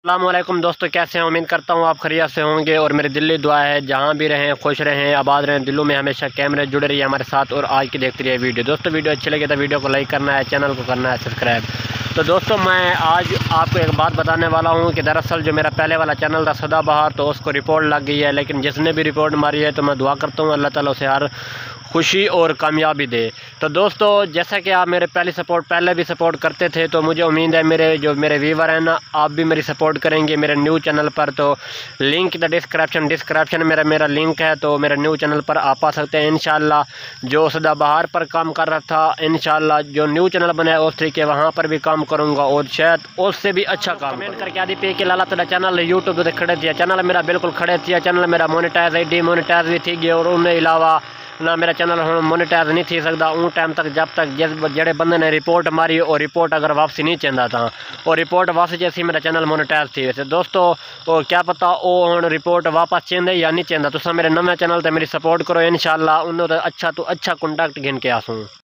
अस्सलामुअलैकुम दोस्तों, कैसे हैं? उम्मीद करता हूँ आप खैरियत से होंगे और मेरी दिल्ली दुआ है जहाँ भी रहें खुश रहें आबाद रहें, दिलों में हमेशा कैमरे जुड़े रहिए हमारे साथ। और आज की देखते रहिए वीडियो। दोस्तों वीडियो अच्छी लगे तो वीडियो को लाइक करना है, चैनल को करना है सब्सक्राइब। तो दोस्तों मैं आज आपको एक बात बताने वाला हूँ कि दरअसल जो मेरा पहले वाला चैनल था सदाबहार, तो उसको रिपोर्ट लग गई है। लेकिन जिसने भी रिपोर्ट मारी है तो मैं दुआ करता हूँ अल्लाह ताला उसे हर खुशी और कामयाबी दे। तो दोस्तों जैसा कि आप मेरे पहले भी सपोर्ट करते थे, तो मुझे उम्मीद है मेरे व्यूवर हैं ना, आप भी मेरी सपोर्ट करेंगे मेरे न्यू चैनल पर। तो लिंक द डिस्क्रिप्शन मेरा लिंक है, तो मेरे न्यू चैनल पर आप आ सकते हैं। इंशाल्लाह जो सदाबहार पर काम कर रहा था, इंशाल्लाह जो न्यू चैनल बना है उस तरीके वहाँ पर भी काम करूँगा और शायद उससे भी अच्छा काम कमेंट करके आदि पे कि लाला तेरा चैनल यूट्यूब पर खड़े दिया, चैनल मेरा बिल्कुल खड़े दिया, चैनल मेरा मोनेटाइज है, डीमोनेटाइज भी थी गई। और उनके अलावा ना मेरा चैनल हम मोनेटाइज नहीं थी सकता उन टाइम तक जब तक जेड़े बंदे ने रिपोर्ट मारी और रिपोर्ट अगर वापसी नहीं चाहता था, और रिपोर्ट वापस जैसी मेरा चैनल मोनेटाइज थी। वैसे दोस्तों और क्या पता वो हम रिपोर्ट वापस चाहते या नहीं चाहता। तुम मेरे नवे चैनल पर मेरी सपोर्ट करो, इंशाल्लाह उन्होंने अच्छा तो अच्छा कॉन्टैक्ट गिन के आसूँ।